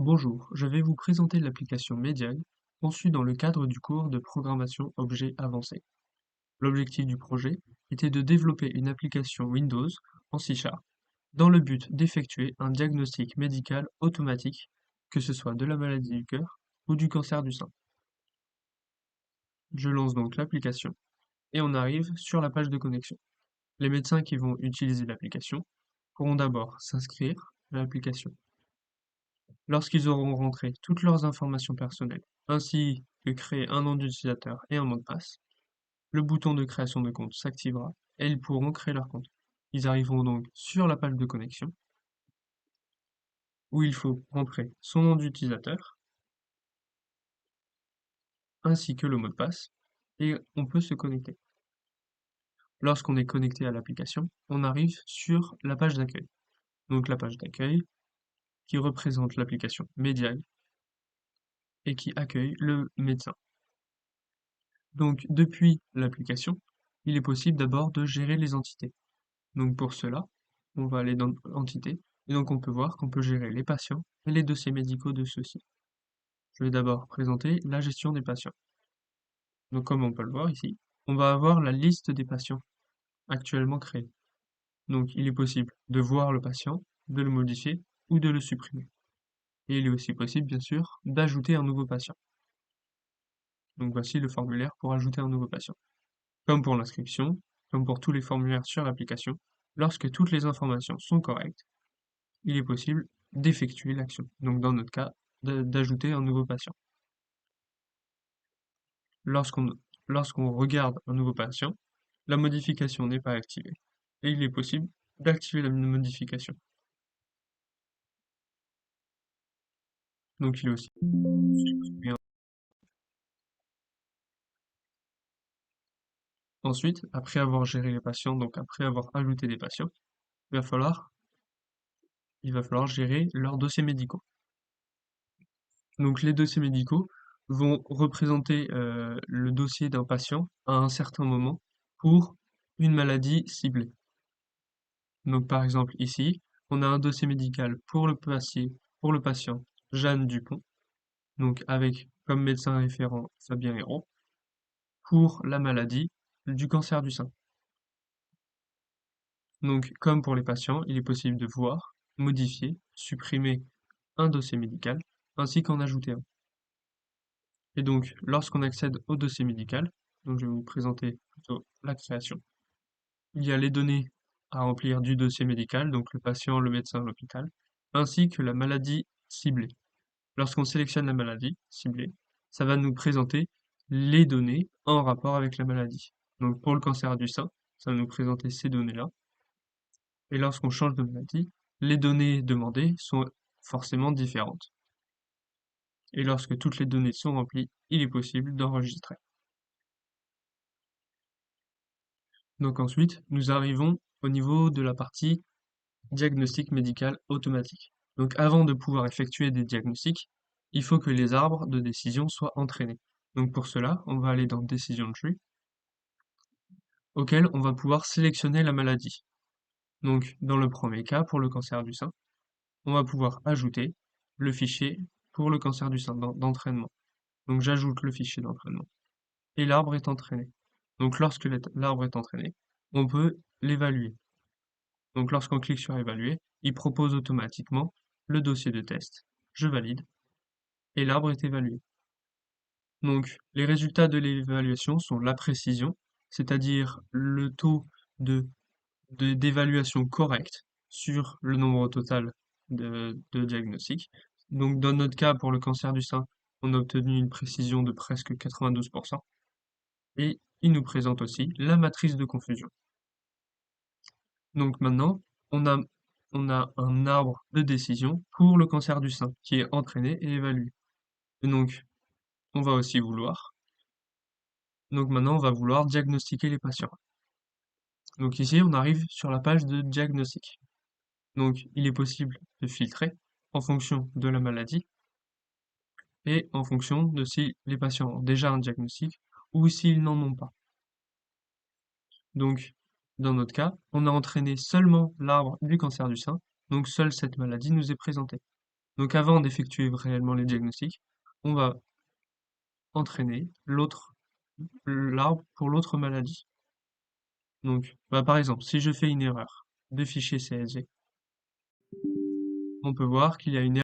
Bonjour, je vais vous présenter l'application Medial, conçue dans le cadre du cours de programmation objet avancé. L'objectif du projet était de développer une application Windows en C#, dans le but d'effectuer un diagnostic médical automatique, que ce soit de la maladie du cœur ou du cancer du sein. Je lance donc l'application et on arrive sur la page de connexion. Les médecins qui vont utiliser l'application pourront d'abord s'inscrire à l'application. Lorsqu'ils auront rentré toutes leurs informations personnelles, ainsi que créé un nom d'utilisateur et un mot de passe, le bouton de création de compte s'activera et ils pourront créer leur compte. Ils arriveront donc sur la page de connexion où il faut rentrer son nom d'utilisateur ainsi que le mot de passe et on peut se connecter. Lorsqu'on est connecté à l'application, on arrive sur la page d'accueil. Donc la page d'accueil qui représente l'application Medial et qui accueille le médecin. Donc, depuis l'application, il est possible d'abord de gérer les entités. Donc, pour cela, on va aller dans Entités, et donc on peut voir qu'on peut gérer les patients et les dossiers médicaux de ceux-ci. Je vais d'abord présenter la gestion des patients. Donc, comme on peut le voir ici, on va avoir la liste des patients actuellement créés. Donc, il est possible de voir le patient, de le modifier ou de le supprimer. Et il est aussi possible, bien sûr, d'ajouter un nouveau patient. Donc, voici le formulaire pour ajouter un nouveau patient. Comme pour l'inscription, comme pour tous les formulaires sur l'application, lorsque toutes les informations sont correctes, il est possible d'effectuer l'action. Donc dans notre cas, d'ajouter un nouveau patient. Lorsqu'on lorsqu'on regarde un nouveau patient, la modification n'est pas activée. Et il est possible d'activer la modification. Donc il est aussi ensuite, après avoir géré les patients, donc après avoir ajouté des patients, il va falloir, il va falloir gérer leurs dossiers médicaux. Donc les dossiers médicaux vont représenter le dossier d'un patient à un certain moment pour une maladie ciblée. Donc par exemple ici, on a un dossier médical pour le patient Jeanne Dupont, donc avec comme médecin référent Fabien Hérault, pour la maladie du cancer du sein. Donc comme pour les patients, il est possible de voir, modifier, supprimer un dossier médical, ainsi qu'en ajouter un. Et donc, lorsqu'on accède au dossier médical, donc je vais vous présenter plutôt la création, il y a les données à remplir du dossier médical, donc le patient, le médecin, l'hôpital, ainsi que la maladie ciblée. Lorsqu'on sélectionne la maladie ciblée, ça va nous présenter les données en rapport avec la maladie. Donc pour le cancer du sein, ça va nous présenter ces données-là. Et lorsqu'on change de maladie, les données demandées sont forcément différentes. Et lorsque toutes les données sont remplies, il est possible d'enregistrer. Donc ensuite, nous arrivons au niveau de la partie diagnostic médical automatique. Donc avant de pouvoir effectuer des diagnostics, il faut que les arbres de décision soient entraînés. Donc pour cela, on va aller dans Decision Tree, auquel on va pouvoir sélectionner la maladie. Donc dans le premier cas, pour le cancer du sein, on va pouvoir ajouter le fichier pour le cancer du sein d'entraînement. Donc j'ajoute le fichier d'entraînement. Et l'arbre est entraîné. Donc lorsque l'arbre est entraîné, on peut l'évaluer. Donc lorsqu'on clique sur évaluer, il propose automatiquement le dossier de test. Je valide et l'arbre est évalué. Donc les résultats de l'évaluation sont la précision, c'est-à-dire le taux d'évaluation correcte sur le nombre total de diagnostics. Donc dans notre cas, pour le cancer du sein, on a obtenu une précision de presque 92%. Et il nous présente aussi la matrice de confusion. Donc maintenant, on a, on a un arbre de décision pour le cancer du sein qui est entraîné et évalué. Et donc, on va aussi vouloir. Donc maintenant, on va vouloir diagnostiquer les patients. Donc ici, on arrive sur la page de diagnostic. Donc, il est possible de filtrer en fonction de la maladie et en fonction de si les patients ont déjà un diagnostic ou s'ils n'en ont pas. Donc, dans notre cas, on a entraîné seulement l'arbre du cancer du sein, donc seule cette maladie nous est présentée. Donc avant d'effectuer réellement les diagnostics, on va entraîner l'arbre pour l'autre maladie. Donc, par exemple, si je fais une erreur de fichier CSV, on peut voir qu'il y a une erreur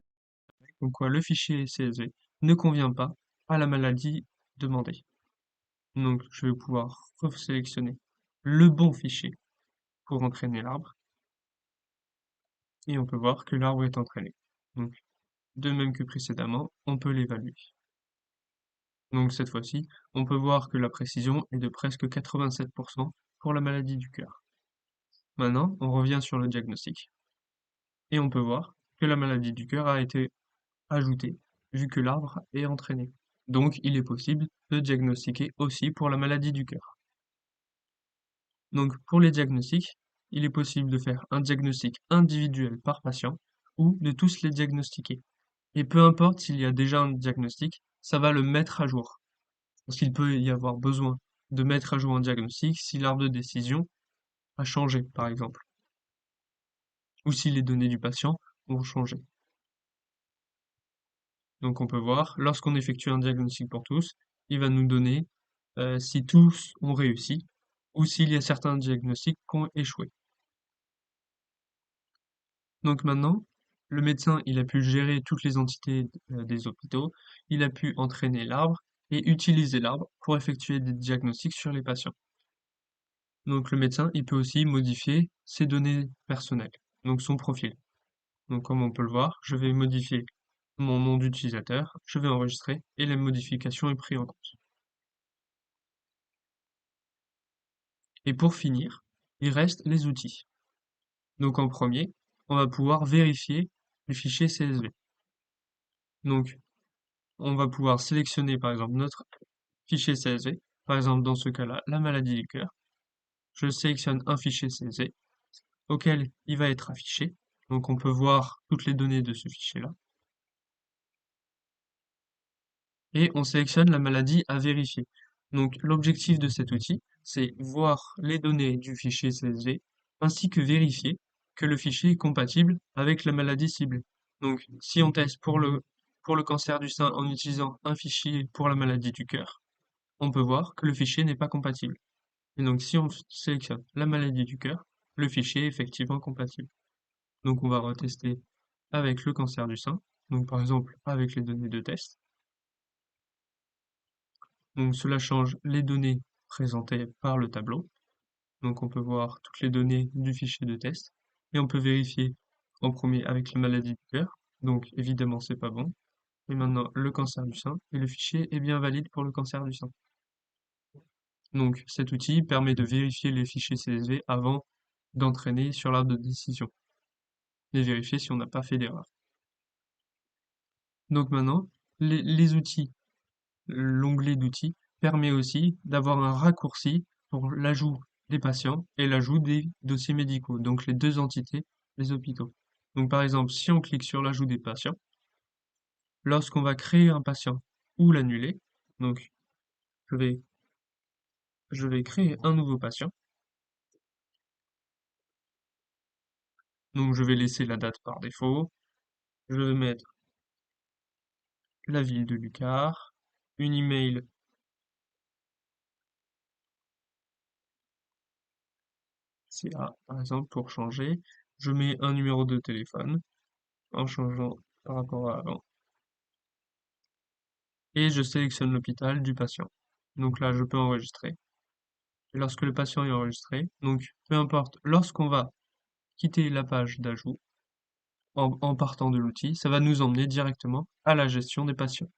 comme quoi le fichier CSV ne convient pas à la maladie demandée. Donc, je vais pouvoir sélectionner le bon fichier pour entraîner l'arbre et on peut voir que l'arbre est entraîné. Donc, de même que précédemment, on peut l'évaluer. Donc, cette fois-ci, on peut voir que la précision est de presque 87% pour la maladie du cœur. Maintenant, on revient sur le diagnostic et on peut voir que la maladie du cœur a été ajoutée vu que l'arbre est entraîné. Donc, il est possible de diagnostiquer aussi pour la maladie du cœur. Donc, pour les diagnostics, il est possible de faire un diagnostic individuel par patient ou de tous les diagnostiquer. Et peu importe s'il y a déjà un diagnostic, ça va le mettre à jour. Parce qu'il peut y avoir besoin de mettre à jour un diagnostic si l'arbre de décision a changé, par exemple, ou si les données du patient ont changé. Donc on peut voir, lorsqu'on effectue un diagnostic pour tous, il va nous donner si tous ont réussi ou s'il y a certains diagnostics qui ont échoué. Donc maintenant, le médecin, il a pu gérer toutes les entités des hôpitaux, il a pu entraîner l'arbre et utiliser l'arbre pour effectuer des diagnostics sur les patients. Donc le médecin, il peut aussi modifier ses données personnelles, donc son profil. Donc comme on peut le voir, je vais modifier mon nom d'utilisateur, je vais enregistrer et la modification est prise en compte. Et pour finir, il reste les outils. Donc en premier, on va pouvoir vérifier le fichier CSV. Donc on va pouvoir sélectionner par exemple notre fichier CSV, par exemple dans ce cas-là, la maladie du cœur. Je sélectionne un fichier CSV auquel il va être affiché. Donc on peut voir toutes les données de ce fichier-là. Et on sélectionne la maladie à vérifier. Donc l'objectif de cet outil, c'est voir les données du fichier CSV ainsi que vérifier que le fichier est compatible avec la maladie ciblée. Donc si on teste pour le cancer du sein en utilisant un fichier pour la maladie du cœur, on peut voir que le fichier n'est pas compatible. Et donc si on sélectionne la maladie du cœur, le fichier est effectivement compatible. Donc on va retester avec le cancer du sein, donc par exemple avec les données de test. Donc cela change les données présentées par le tableau. Donc on peut voir toutes les données du fichier de test et on peut vérifier en premier avec la maladie du cœur. Donc évidemment c'est pas bon. Et maintenant le cancer du sein et le fichier est bien valide pour le cancer du sein. Donc cet outil permet de vérifier les fichiers CSV avant d'entraîner sur l'arbre de décision et vérifier si on n'a pas fait d'erreur. Donc maintenant, les outils, l'onglet d'outils permet aussi d'avoir un raccourci pour l'ajout des patients et l'ajout des dossiers médicaux, donc les deux entités des hôpitaux. Donc par exemple, si on clique sur l'ajout des patients, lorsqu'on va créer un patient ou l'annuler, donc je vais, je vais créer un nouveau patient, donc je vais laisser la date par défaut, je vais mettre la ville de Lucar, une email CA par exemple pour changer, je mets un numéro de téléphone en changeant par rapport à avant et je sélectionne l'hôpital du patient. Donc là, je peux enregistrer. Et lorsque le patient est enregistré, donc peu importe, lorsqu'on va quitter la page d'ajout en partant de l'outil, ça va nous emmener directement à la gestion des patients.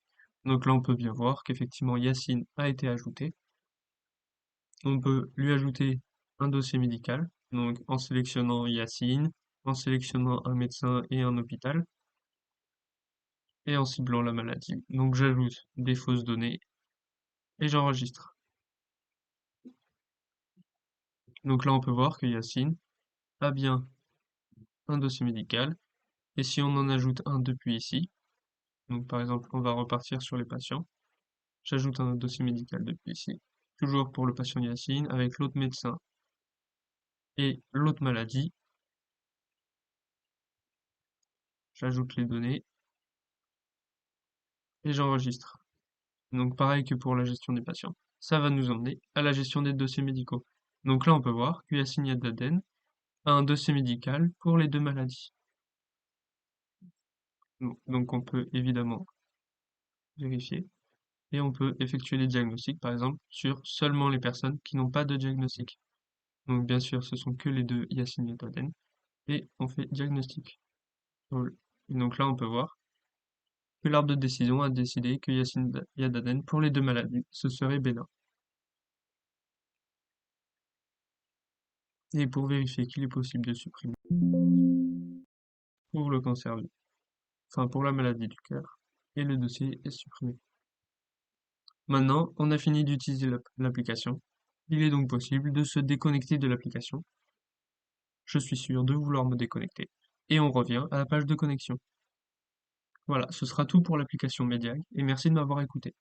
Donc là, on peut bien voir qu'effectivement Yacine a été ajouté. On peut lui ajouter un dossier médical, donc en sélectionnant Yacine, en sélectionnant un médecin et un hôpital, et en ciblant la maladie. Donc j'ajoute des fausses données et j'enregistre. Donc là, on peut voir que Yacine a bien un dossier médical. Et si on en ajoute un depuis ici, donc par exemple, on va repartir sur les patients. J'ajoute un dossier médical depuis ici. Toujours pour le patient Yacine, avec l'autre médecin et l'autre maladie. J'ajoute les données et j'enregistre. Donc pareil que pour la gestion des patients. Ça va nous emmener à la gestion des dossiers médicaux. Donc là, on peut voir que Yassine Yaddaden a un dossier médical pour les deux maladies. Donc on peut évidemment vérifier et on peut effectuer les diagnostics, par exemple, sur seulement les personnes qui n'ont pas de diagnostic. Donc bien sûr, ce sont que les deux Yassine Yaddaden et on fait diagnostic. Voilà. Et donc là, on peut voir que l'arbre de décision a décidé que Yassine Yaddaden, pour les deux maladies, ce serait bénin. Et pour vérifier qu'il est possible de supprimer pour le cancer enfin pour la maladie du cœur, et le dossier est supprimé. Maintenant, on a fini d'utiliser l'application. Il est donc possible de se déconnecter de l'application. Je suis sûr de vouloir me déconnecter. Et on revient à la page de connexion. Voilà, ce sera tout pour l'application Mediag, et merci de m'avoir écouté.